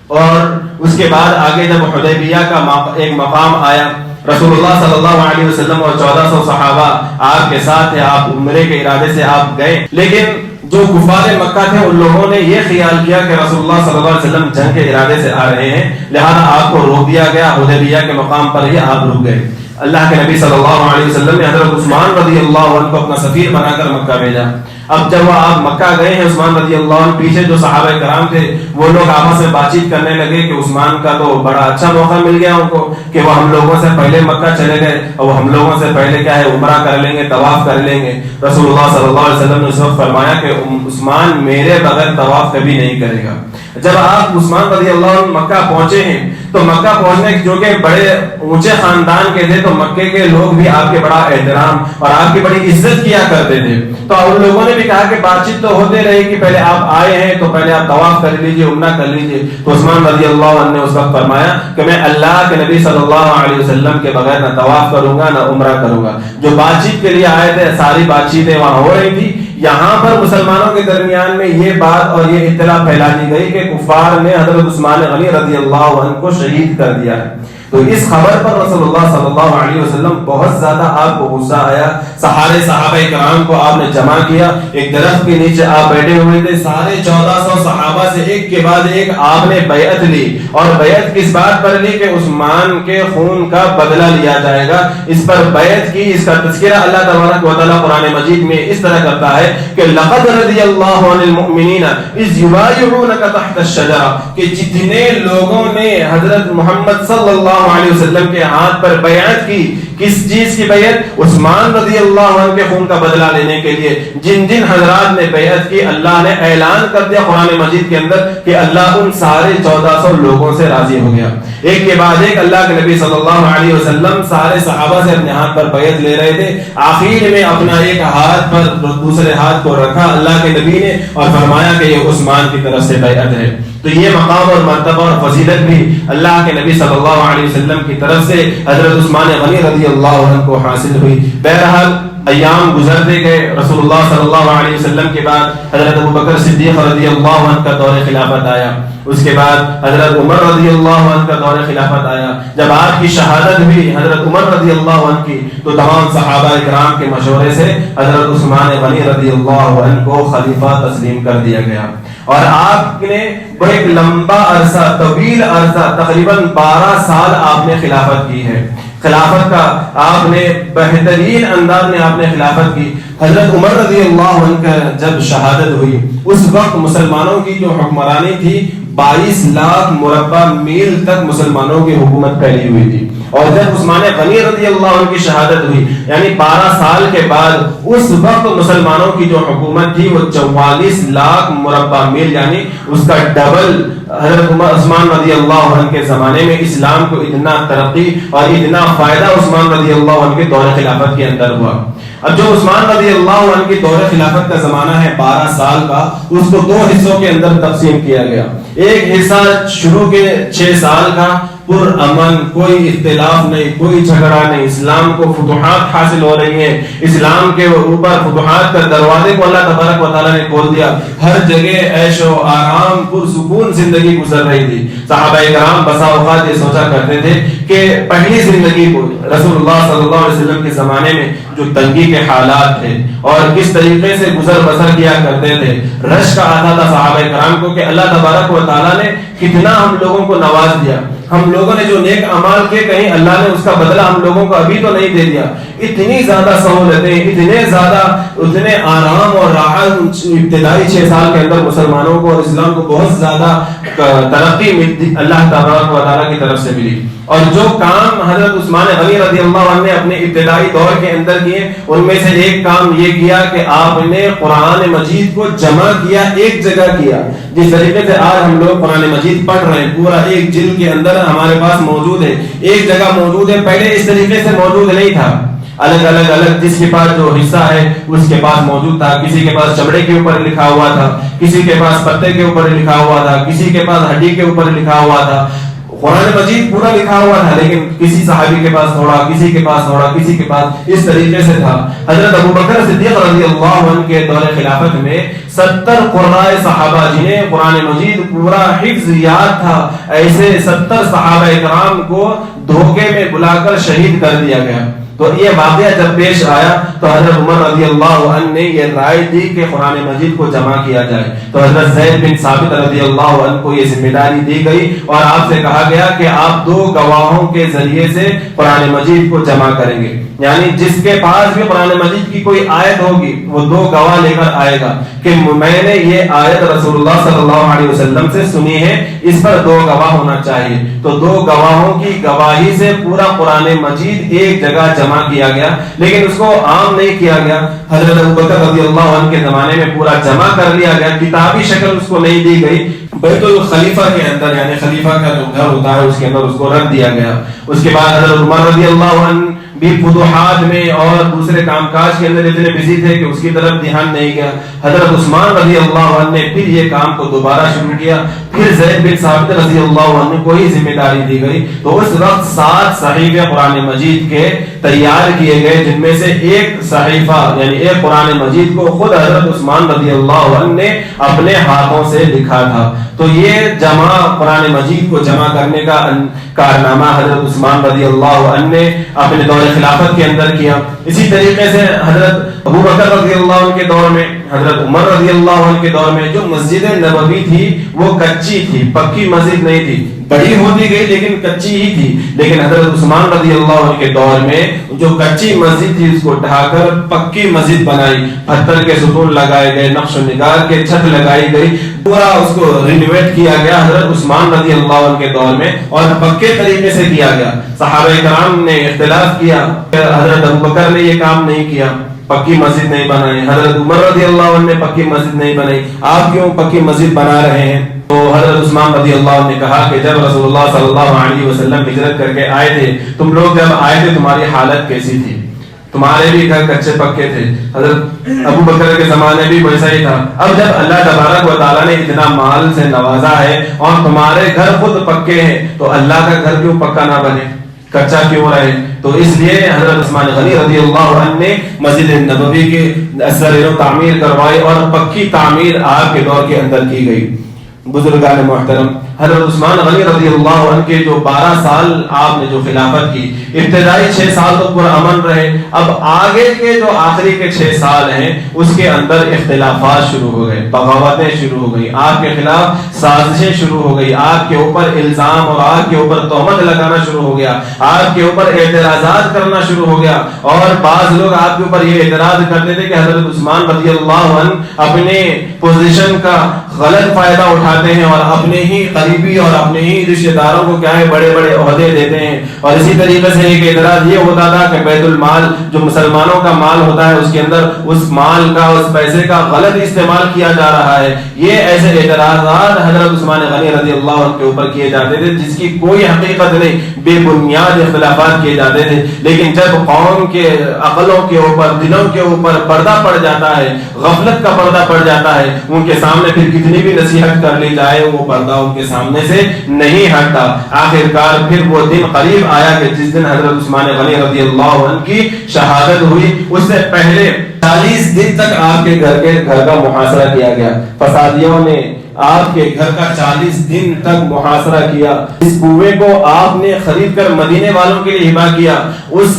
A: اور اس کے بعد آگے جب حدیبیہ کا ایک مقام آیا، رسول اللہ صلی اللہ علیہ وسلم اور 1400 صحابہ آپ کے ساتھ تھے، آپ عمرے کے ارادے سے آپ گئے، لیکن جو کفار مکہ تھے ان لوگوں نے یہ خیال کیا کہ رسول اللہ صلی اللہ علیہ وسلم جنگ کے ارادے سے آ رہے ہیں، لہذا آپ کو روک دیا گیا، حدیبیہ کے مقام پر ہی آپ رک گئے۔
B: اللہ کے نبی صلی اللہ علیہ وسلم نے حضرت عثمان رضی اللہ عنہ کو اپنا سفیر بنا کر مکہ بھیجا. اب جب وہ آپ مکہ گئے ہیں عثمان رضی اللہ عنہ، پیچھے جو صحابہ کرام تھے وہ لوگ آپس میں بات چیت کرنے لگے کہ عثمان کا تو بڑا اچھا موقع مل گیا ان کو کہ وہ ہم لوگوں سے پہلے مکہ چلے گئے اور وہ ہم لوگوں سے پہلے کیا ہے عمرہ کر لیں گے، طواف کر لیں گے. رسول اللہ صلی اللہ علیہ وسلم نے اس وقت فرمایا کہ عثمان میرے بغیر طواف کبھی نہیں کرے گا. جب آپ عثمان رضی اللہ عنہ مکہ پہنچے ہیں تو مکہ پہنچنے جو کہ بڑے اونچے خاندان کے تھے تو مکے کے لوگ بھی آپ کے بڑا احترام اور آپ کی بڑی عزت کیا کرتے تھے. تو ان لوگوں نے بھی کہا کہ بات چیت تو ہوتے رہے کہ پہلے آپ آئے ہیں تو پہلے آپ طواف کر لیجئے، عمرہ کر لیجئے. تو عثمان رضی اللہ عنہ نے اس وقت فرمایا کہ میں اللہ کے نبی صلی اللہ علیہ وسلم کے بغیر نہ طواف کروں گا نہ عمرہ کروں گا. جو بات چیت کے لیے آئے تھے ساری بات چیتیں وہاں ہو رہی تھی. یہاں پر مسلمانوں کے درمیان میں یہ بات اور یہ اطلاع پھیلا دی گئی کہ کفار نے حضرت عثمان غنی رضی اللہ عنہ کو شہید کر دیا ہے. تو اس خبر پر رسول اللہ صلی اللہ علیہ وسلم بہت زیادہ آپ کو غصہ آیا. سارے صحابہ کرام کو آپ نے جمع کیا، ایک درخت کے نیچے آپ بیٹھے ہوئے تھے. سارے 1400 صحابہ سے ایک کے بعد ایک آپ نے بیعت لی، اور بیعت کس بات پر لی کہ عثمان کے خون کا بدلہ لیا جائے گا. اس پر بیعت کی. اس کا تذکرہ اللہ تبارک و تعالی قرآن مجید میں اس طرح کرتا ہے کہ لقد رضی اللہ عن المؤمنین اذ یبایعونک تحت الشجرہ، کہ جتنے لوگوں نے حضرت محمد صلی اللہ علیہ وسلم کے ہاتھ پر بیعت کی، کس چیز کی بیعت؟ عثمان رضی اللہ عنہ کے خون کا بدلہ لینے کے لیے. جن جن حضرات نے بیعت کی اللہ نے اعلان کر دیا قرآن مجید کے اندر کہ اللہ ان سارے 1400 لوگوں سے راضی ہو گیا. ایک کے بعد ایک اللہ کے نبی صلی اللہ علیہ وسلم سارے صحابہ سے اپنے ہاتھ پر بیعت لے رہے تھے. آخر میں اپنا ایک ہاتھ پر دوسرے ہاتھ کو رکھا اللہ کے نبی نے اور فرمایا کہ یہ عثمان کی طرف سے بیعت ہے. تو یہ مقام اور مرتبہ اور فضیلت بھی اللہ کے نبی صلی اللہ علیہ وسلم کی طرف سے حضرت عثمان غنی رضی اللہ عنہ کو حاصل ہوئی. بہرحال ایام گزرتے گئے. رسول اللہ صلی اللہ علیہ وسلم کے بعد حضرت ابوبکر صدیق رضی اللہ عنہ کا دور خلافت آیا. اس کے بعد حضرت عمر رضی اللہ عنہ کا دور خلافت آیا. جب آپ کی شہادت ہوئی حضرت عمر رضی اللہ عنہ کی تو تمام صحابہ کرام کے مشورے سے حضرت عثمان غنی رضی اللہ عنہ کو خلیفہ تسلیم کر دیا گیا. اور آپ نے بڑے لمبا عرصہ، طویل عرصہ، تقریباً 12 سال آپ نے خلافت کی ہے. خلافت کا آپ نے بہترین انداز میں آپ نے خلافت کی. حضرت عمر رضی اللہ عنہ کا جب شہادت ہوئی اس وقت مسلمانوں کی جو حکمرانی تھی 22 لاکھ مربع میل تک مسلمانوں کی حکومت پھیلی ہوئی تھی. اور جب عثمان غنی رضی اللہ عنہ کی شہادت ہوئی یعنی 12 سال کے بعد اس وقت مسلمانوں کی جو حکومت تھی وہ 44 لاکھ مربع میل یعنی اس کا ڈبل. حضرت عثمان رضی اللہ عنہ کے زمانے میں اسلام کو اتنا ترقی اور اتنا فائدہ عثمان رضی اللہ عنہ کے دور خلافت کے اندر ہوا. اب جو عثمان رضی اللہ عنہ کی دور خلافت کا زمانہ ہے 12 سال کا، اس کو 2 حصوں کے اندر تقسیم کیا گیا. ایک حصہ شروع کے 6 سال کا پر امن، کوئی اختلاف نہیں، کوئی جھگڑا نہیں، اسلام کو فتوحات حاصل ہو رہی ہیں، اسلام کے اوپر فتوحات کا دروازے کو اللہ تبارک و تعالیٰ نے کھول دیا. ہر جگہ عیش و آرام پرسکون زندگی گزر رہی تھی. صحابہ کرام بسا اوقات یہ سوچا کرتے تھے کہ پہلی زندگی کو رسول اللہ صلی اللہ علیہ وسلم کے زمانے میں جو تنگی کے حالات تھے اور کس طریقے سے گزر بسر کیا کرتے تھے، رشک آتا تھا صحابہ کرام کو کہ اللہ تبارک و تعالیٰ نے کتنا ہم لوگوں کو نواز دیا. ہم لوگوں نے جو نیک اعمال کیے کہیں اللہ نے اس کا بدلہ ہم لوگوں کو ابھی تو نہیں دے دیا. اتنی زیادہ سہولتیں، اتنے زیادہ اتنے آرام اور راحت ابتدائی 6 سال کے اندر مسلمانوں کو اور اسلام کو بہت زیادہ ترقی اللہ تبارک و تعالیٰ کی طرف سے ملی. اور جو کام حضرت عثمان غنی رضی اللہ عنہ نے اپنے ابتدائی دور کے اندر کیے ان میں سے ایک کام یہ کیا کہ آپ نے قرآن مجید کو جمع کیا، ایک جگہ کیا. جس طریقے سے آج ہم لوگ قرآن مجید پڑھ رہے ہیں پورا ایک جلد کے اندر ہمارے پاس موجود ہے، ایک جگہ موجود ہے. پہلے اس طریقے سے موجود نہیں تھا. الگ الگ الگ جس کے پاس جو حصہ ہے اس کے پاس موجود تھا. کسی کے پاس چمڑے کے اوپر لکھا ہوا تھا، کسی کے پاس پتے کے اوپر لکھا ہوا تھا، کسی کے پاس ہڈی کے اوپر لکھا ہوا تھا. قرآن مجید پورا لکھا ہوا تھا لیکن کسی صحابی کے پاس تھوڑا، کسی کے پاس تھوڑا، کسی کے پاس، اس طریقے سے تھا. حضرت ابوبکر صدیق رضی اللہ عنہ کے دور خلافت میں 70 قرائے صحابہ جنہیں قرآن مجید پورا حفظ یاد تھا، ایسے 70 صحابہ کرام کو دھوکے میں بلا کر شہید کر دیا گیا. تو یہ واقعہ جب پیش آیا تو حضرت عمر رضی اللہ عنہ نے یہ رائے دی کہ قرآن مجید کو جمع کیا جائے. تو حضرت زید بن ثابت رضی اللہ عنہ کو یہ ذمہ داری دی گئی اور آپ سے کہا گیا کہ آپ 2 گواہوں کے ذریعے سے قرآن مجید کو جمع کریں گے. یعنی جس کے پاس بھی قرآن مجید کی کوئی آیت ہوگی وہ 2 گواہ لے کر آئے گا کہ میں نے یہ آیت رسول اللہ صلی اللہ علیہ وسلم سے سنی ہے, اس پر 2 گواہ ہونا چاہیے. تو 2 گواہوں کی گواہی سے پورا قرآن مجید ایک جگہ جمع کیا گیا, لیکن اس کو عام نہیں کیا گیا. حضرت ابوبکر رضی اللہ عنہ کے زمانے میں پورا جمع کر لیا گیا, کتابی شکل اس کو نہیں دی گئی, بیت الخلیفہ کے اندر یعنی خلیفہ کا جو گھر ہوتا ہے اس کے اندر اس کو رکھ دیا گیا. اس کے بعد حضرت عمر رضی اللہ عنہ بھی فتوحات میں اور دوسرے کام کاج کے اندر اتنے بزی تھے کہ اس کی طرف دھیان نہیں گیا. حضرت عثمان رضی اللہ عنہ نے پھر یہ کام کو دوبارہ شروع کیا. پھر زید بن ثابت رضی اللہ عنہ کو ہی ذمہ داری دی گئی. تو اس وقت 7 صحیفے قرآن مجید کے تیار کیے گئے, جن میں سے ایک صحیفہ یعنی ایک قرآن مجید کو خود حضرت عثمان رضی اللہ عنہ نے اپنے ہاتھوں سے لکھا تھا. تو یہ جمع قرآن مجید کو جمع کرنے کا کارنامہ حضرت عثمان رضی اللہ عنہ نے اپنے دور خلافت کے اندر کیا. اسی طریقے سے حضرت ابوبکر رضی اللہ عنہ کے دور میں, حضرت عمر رضی اللہ عنہ کے دور میں جو مسجد نبوی تھی وہ کچی تھی, پکی مسجد نہیں تھی, بڑی ہوتی گئی لیکن کچی ہی تھی. لیکن حضرت عثمان رضی اللہ عنہ کے دور میں جو کچی مسجد تھی اس کو ڈھا کر پکی مسجد بنائی, پتھر کے ستون لگائے گئے, نقش و نگار کے چھت لگائی گئی, پورا اس کو رینوویٹ کیا گیا حضرت عثمان رضی اللہ عنہ کے دور میں, اور پکے طریقے سے کیا گیا. صحابہ کرام نے اختلاف کیا, حضرت ابوبکر نے یہ کام نہیں کیا, پکی مسجد نہیں بنائی. حضرت عمر رضی اللہ عنہ نے پکی مسجد نہیں بنائی, آپ کیوں پکی مسجد بنا رہے ہیں؟ تو حضرت عثمان رضی اللہ عنہ نے کہا کہ جب رسول اللہ صلی اللہ علیہ وسلم ہجرت کر کے آئے تھے, تم لوگ جب آئے تھے تمہاری حالت کیسی تھی؟ تمہارے بھی گھر کچے پکے تھے. حضرت ابو بکر کے زمانے بھی ویسا ہی تھا. اب جب اللہ تبارک و تعالیٰ نے اتنا مال سے نوازا ہے اور تمہارے گھر خود پکے ہیں, تو اللہ کا گھر کیوں پکا نہ بنے, کچا کیوں رہے؟ تو اس لیے حضرت عثمان غنی رضی اللہ عنہ نے مسجد نبوی کے اثر و تعمیر کروائی اور پکی تعمیر آپ کے دور کے اندر کی گئی. بزرگان محترم, حضرت عثمان غنی رضی اللہ عنہ کے جو 12 سال آپ نے جو خلافت کی, ابتدائی 6 سال تو پرامن رہے. اب آگے کے جو آخری کے 6 سال ہیں اس کے اندر اختلافات شروع ہو گئے, بغاوتیں شروع ہو گئی, آپ کے خلاف سازشیں شروع ہو گئی, آپ کے اوپر الزام اور آپ کے اوپر تہمت لگانا شروع ہو گیا, آپ کے اوپر اعتراضات کرنا شروع ہو گیا. اور بعض لوگ آپ کے اوپر یہ اعتراض کرتے تھے کہ حضرت عثمان رضی اللہ عنہ اپنے پوزیشن کا غلط فائدہ اٹھاتے ہیں اور اپنے ہی قریبی اور اپنے ہی رشتہ داروں کو کیا ہے بڑے بڑے عہدے دیتے ہیں. اور اسی طریقے سے ایک اعتراض یہ ہوتا تھا کہ بیت المال جو مسلمانوں کا مال ہوتا ہے اس کے اندر اس مال کا, اس پیسے کا غلط استعمال کیا جا رہا ہے. یہ ایسے اعتراضات حضرت عثمان غنی رضی اللہ عنہ کے اوپر کیے جاتے تھے جس کی کوئی حقیقت نہیں, بے بنیاد اختلافات کیے جاتے تھے. لیکن جب قوم کے عقلوں کے اوپر, دلوں کے اوپر پردہ پڑ جاتا ہے, غفلت کا پردہ پڑ جاتا ہے, ان کے سامنے پھر کتنی بھی نصیحت کر لی جائے وہ پردہ ان کے سامنے سے نہیں ہٹتا. آخرکار پھر وہ دن قریب آیا کہ جس دن حضرت عثمان غنی رضی اللہ عنہ کی شہادت ہوئی, اس سے پہلے 40 دن تک آپ کے گھر کا محاصرہ کیا گیا. فسادیوں نے آپ کے گھر کا 40 دن تک محاصرہ کیا. اس کنویں کو آپ نے خرید کر مدینے والوں کے لیے ہبا کیا. اس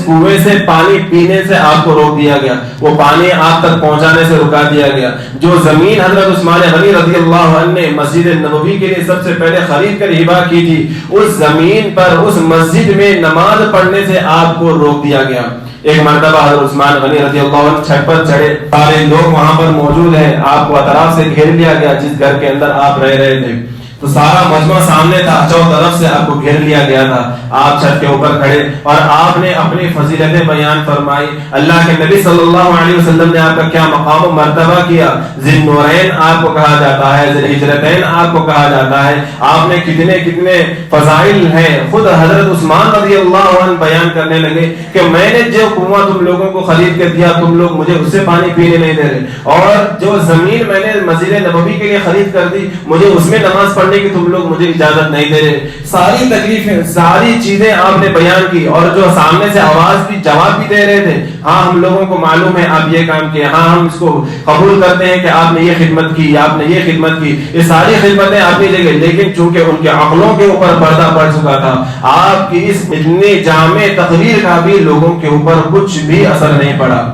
B: کنویں سے پانی پینے سے آپ کو روک دیا گیا, وہ پانی آپ تک پہنچانے سے رکا دیا گیا. جو زمین حضرت عثمان غنی رضی اللہ عنہ نے مسجد نبوی کے لیے سب سے پہلے خرید کر ہبا کی تھی, اس زمین پر اس مسجد میں نماز پڑھنے سے آپ کو روک دیا گیا. ایک مرتبہ حضرت عثمان غنی رضی اللہ عنہ چھت پر چڑھے, سارے لوگ وہاں پر موجود ہیں, آپ کو اطراف سے گھیر لیا گیا جس گھر کے اندر آپ رہ رہے تھے. تو سارا مجمع سامنے تھا, چاروں طرف سے آپ کو گھیر لیا گیا تھا. آپ چھت کے اوپر کھڑے اور آپ نے اپنی فضیلتیں بیان فرمائی. اللہ کے نبی صلی اللہ علیہ وسلم نے آپ کا کیا مقام و مرتبہ کیا. ذی النورین آپ کو کہا جاتا ہے, ذی الہجرتین آپ کو کہا جاتا ہے. آپ نے کتنے کتنے فضائل ہیں. خود حضرت عثمان رضی اللہ عنہ بیان کرنے لگے کہ میں نے جو کنواں تم لوگوں کو خرید کے دیا, تم لوگ مجھے اس سے پانی پینے نہیں دے رہے, اور جو زمین میں نے مسجد نبوی کے لیے خرید کر دی, مجھے اس میں نماز پڑھنے کی تم لوگ مجھے اجازت نہیں دے رہے. ساری تکلیفیں ساری چیزیں آپ نے بیان کی, اور جو سامنے سے آواز بھی جواب بھی دے رہے تھے, ہاں ہم لوگوں کو معلوم ہے آپ یہ کام کیے, ہاں ہم اس کو قبول کرتے ہیں کہ آپ نے یہ خدمت کی, آپ نے یہ خدمت کی, یہ ساری خدمتیں آپ کی جگہ, لیکن چونکہ ان کے عقلوں کے اوپر پردہ پڑ چکا تھا, آپ کی اس اتنی جامع تقریر کا بھی لوگوں کے اوپر کچھ بھی اثر نہیں پڑا.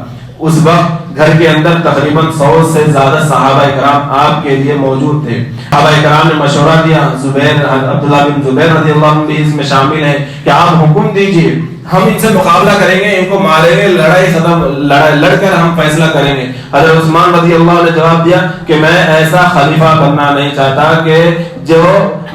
B: اس وقت گھر کے اندر تقریباً 100 سے زیادہ صحابہ کرام آپ کے لیے موجود تھے. صحابہ کرام نے مشورہ دیا, عبداللہ بن زبیر رضی اللہ عنہ بھی اس میں شامل ہیں, کہ آپ حکم دیجئے, ہم ان سے مقابلہ کریں گے, ان کو ماریں گے, لڑائی ختم, لڑ کر ہم فیصلہ کریں گے. حضرت عثمان رضی اللہ عنہ نے جواب دیا کہ میں ایسا خلیفہ بننا نہیں چاہتا کہ جو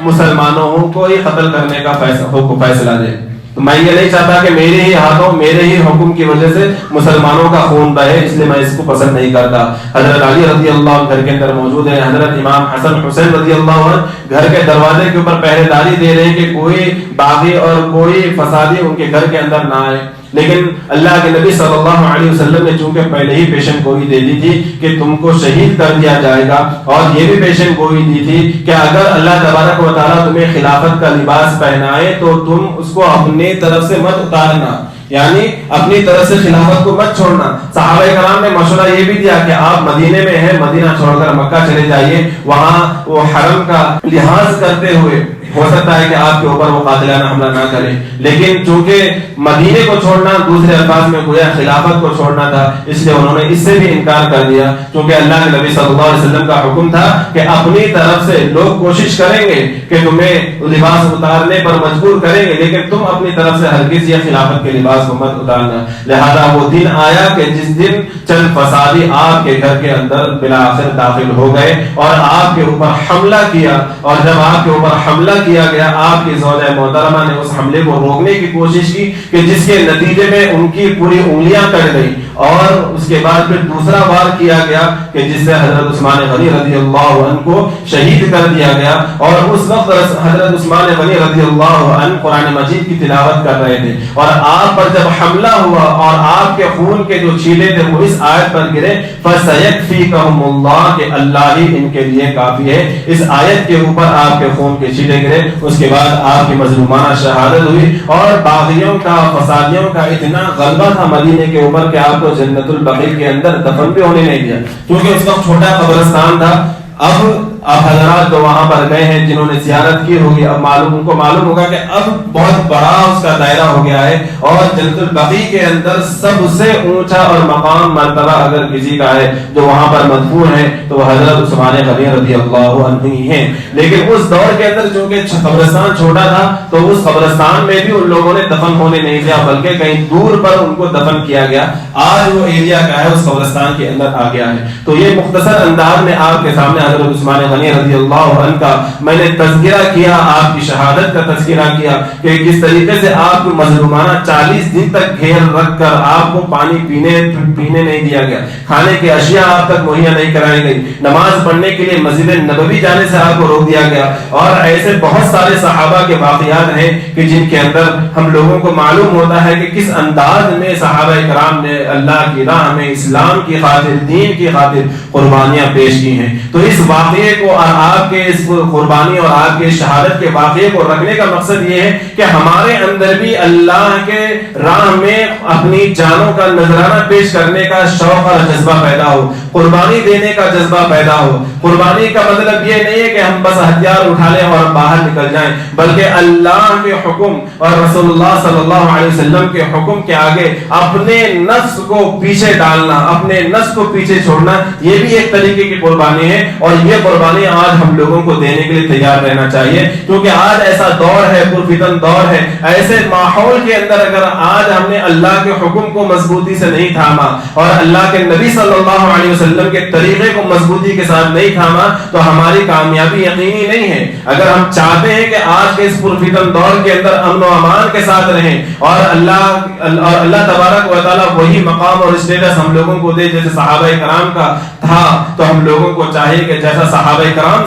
B: مسلمانوں کو ہی قتل کرنے کا فیصلہ دے. میں یہ نہیں چاہتا کہ میرے ہی ہاتھوں میرے ہی حکم کی وجہ سے مسلمانوں کا خون بہے, اس لیے میں اس کو پسند نہیں کرتا. حضرت علی رضی اللہ عنہ گھر کے اندر موجود ہیں, حضرت امام حسن حسین رضی اللہ عنہ گھر کے دروازے کے اوپر پہرے داری دے رہے ہیں کہ کوئی باغی اور کوئی فسادی ان کے گھر کے اندر نہ آئے. لیکن اللہ کے نبی صلی اللہ علیہ وسلم نے چونکہ پہلے ہی پیشن گوئی دے دی تھی کہ تم کو شہید کر دیا جائے گا, اور یہ بھی پیشن گوئی دی تھی کہ اگر اللہ تبارک و تعالیٰ تمہیں خلافت کا لباس پہنائے تو تم اس کو اپنی طرف سے مت اتارنا, یعنی اپنی طرف سے خلافت کو مت چھوڑنا. صحابہ کرام نے مشورہ یہ بھی دیا کہ آپ مدینے میں ہیں, مدینہ چھوڑ کر مکہ چلے جائیے, وہاں وہ حرم کا لحاظ کرتے ہوئے ہو سکتا ہے کہ آپ کے اوپر وہ قاتلانہ حملہ نہ کرے. لیکن چونکہ مدینے کو چھوڑنا دوسرے الفاظ میں گویا خلافت کو چھوڑنا تھا, اس لیے انہوں نے اس سے بھی انکار کر دیا, کیونکہ اللہ کے نبی صلی اللہ علیہ وسلم کا حکم تھا کہ اپنی طرف سے لوگ کوشش کریں گے کہ تمہیں لباس اتارنے پر مجبور کریں گے, لیکن تم اپنی طرف سے ہرگز یا خلافت کے لباس کو مت اتارنا. لہذا وہ دن آیا کہ جس دن چند فسادی آپ کے گھر کے اندر بالآخر داخل ہو گئے اور آپ کے اوپر حملہ کیا, اور جب آپ کے اوپر حملہ کیا گیا, آپ کی زوجہ محترمہ نے اس حملے کو روکنے کی کوشش کی کہ جس کے نتیجے میں ان کی پوری انگلیاں کٹ گئی, اور اس کے بعد پھر دوسرا وار کیا گیا کہ جس سے حضرت عثمان غنی رضی اللہ عنہ کو شہید کر دیا گیا. اور اس وقت حضرت عثمان غنی رضی اللہ عنہ قرآن مجید کی تلاوت کر رہے تھے, اور آپ پر جب حملہ ہوا اور آپ کے خون کے جو چھیلے تھے وہ اس آیت پر گرے, فَسَيَكْفِيكَهُمُ اللَّهُ, کہ اللہ ہی ان کے لیے کافی ہے. اس آیت کے اوپر آپ کے خون کے چھیلے گرے. اس کے بعد آپ کی مظلومانہ شہادت ہوئی, اور باغیوں کا فسادیوں کا اتنا غلبہ تھا مدینے کے اوپر کہ آپ کو جنت البقیع کے اندر دفن بھی ہونے نہیں دیا, کیونکہ اس وقت چھوٹا قبرستان تھا. اب حضرات جو وہاں پر گئے ہیں, جنہوں نے زیارت کی ہوگی, اب ان کو معلوم ہوگا کہ اب بہت بڑا اس کا دائرہ ہو گیا ہے, اور جنت البقیع کے اندر سب سے اونچا اور مقام مرتبہ اگر کسی کا ہے جو وہاں پر مدفون ہے تو وہ حضرت عثمان غنی رضی اللہ عنہ ہی ہیں. لیکن اس دور کے اندر چونکہ قبرستان چھوٹا تھا تو اس قبرستان میں بھی ان لوگوں نے دفن ہونے نہیں دیا, بلکہ کہیں دور پر ان کو دفن کیا گیا. آج وہ ایریا کا ہے اس قبرستان کے اندر آ گیا ہے. تو یہ مختصر انداز میں آپ کے سامنے حضرت عثمان غنی رضی اللہ عنہ کا میں نے تذکرہ کیا, آپ کی شہادت کا تذکرہ کیا کہ کس طریقے سے آپ کو مظلومانہ 40 دن تک گھیر رکھ کر آپ کو پانی پینے نہیں دیا گیا, کھانے کی اشیاء آپ تک مہیا نہیں کرائی گئی, نماز پڑھنے کے لیے مسجد نبوی جانے سے آپ کو روک دیا گیا. اور ایسے بہت سارے صحابہ کے واقعات ہیں کہ جن کے اندر ہم لوگوں کو معلوم ہوتا ہے کہ کس انداز میں صحابہ کرام نے اللہ کی راہ میں اسلام کی خاطر, دین کی خاطر قربانیاں پیش کی ہیں. تو اس واقعے کو اور آپ کے اس قربانی اور آپ کے شہادت کے واقعے کو رکھنے کا مقصد یہ ہے کہ ہمارے اندر بھی اللہ کے راہ میں اپنی جانوں کا نذرانہ پیش کرنے کا شوق اور جذبہ پیدا ہو, قربانی دینے کا جذبہ پیدا ہو. قربانی کا مطلب یہ نہیں ہے کہ ہم بس ہتھیار اٹھا لیں اور باہر نکل جائیں, بلکہ اللہ کے حکم اور رسول اللہ صلی اللہ علیہ وسلم کے حکم کے آگے اپنے نفس کو پیچھے ڈالنا, اپنے نفس کو پیچھے چھوڑنا, یہ بھی ایک طریقے کی قربانی ہے. اور یہ قربانی آج ہم لوگوں کو دینے کے لیے تیار رہنا چاہیے, کیونکہ آج ایسا دور ہے, پرفتن دور ہے. ایسے ماحول کے اندر اگر آج ہم نے اللہ کے حکم کو مضبوطی سے نہیں تھاما اور اللہ کے نبی صلی اللہ علیہ وسلم کے طریقے کو مضبوطی کے ساتھ نہیں تھاما تو ہماری کامیابی یقینی نہیں ہے. اگر ہم چاہتے ہیں کہ آج کے اس پرفتن دور کے اندر امن و امان کے ساتھ رہیں اور اللہ تبارک و تعالیٰ وہی مقام اور اسٹیٹس ہم لوگوں کو دے جیسے صحابہ کرام کا تھا, تو ہم لوگوں کو چاہیے کہ جیسا صحابہ صحابہ کرام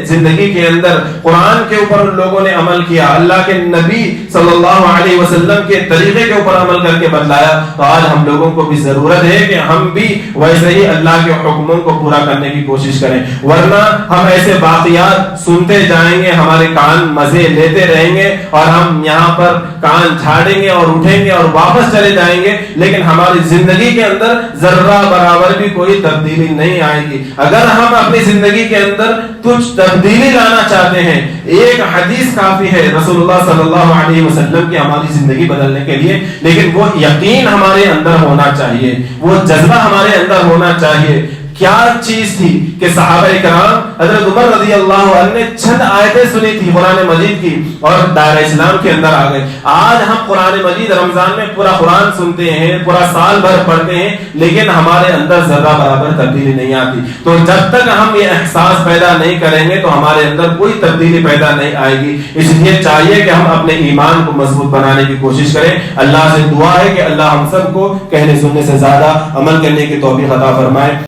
B: زندگی کے اندر قرآن کے اوپر ان لوگوں نے عمل کیا، اللہ کے نبی صلی اللہ علیہ وسلم کے طریقے کے اوپر عمل کر کے بتلایا، تو آج ہم لوگوں کو بھی ضرورت ہے کہ ہم بھی ویسے ہی اللہ کے حکموں کو پورا کرنے کی کوشش کریں، ورنہ ہم ایسے واقعات سنتے جائیں گے، ہمارے کان مزے لیتے رہیں گے اور ہم یہاں پر کان جھاڑیں گے اور اٹھیں گے اور واپس چلے جائیں گے، لیکن ہماری زندگی کے اندر ذرہ برابر بھی کوئی تبدیلی نہیں آئے گی۔ اگر ہم اپنی زندگی کے اندر کچھ تبدیلی لانا چاہتے ہیں، ایک حدیث کافی ہے رسول اللہ صلی اللہ علیہ وسلم کی ہماری زندگی بدلنے کے لیے، لیکن وہ یقین ہمارے اندر ہونا چاہیے، وہ جذبہ ہمارے اندر ہونا چاہیے۔ کیا چیز تھی کہ صحابہ کرام حضرت عمر رضی اللہ عنہ نے چند آیتیں سنی تھی قرآن مجید کی اور دائرہ اسلام کے اندر آ گئے۔ آج ہم قرآن مجید رمضان میں پورا قرآن سنتے ہیں، پورا سال بھر پڑھتے ہیں، لیکن ہمارے اندر ذرہ برابر تبدیلی نہیں آتی۔ تو جب تک ہم یہ احساس پیدا نہیں کریں گے تو ہمارے اندر کوئی تبدیلی پیدا نہیں آئے گی۔ اس لیے چاہیے کہ ہم اپنے ایمان کو مضبوط بنانے کی کوشش کریں۔ اللہ سے دعا ہے کہ اللہ ہم سب کو کہنے سننے سے زیادہ عمل کرنے کی توفیق عطا فرمائے۔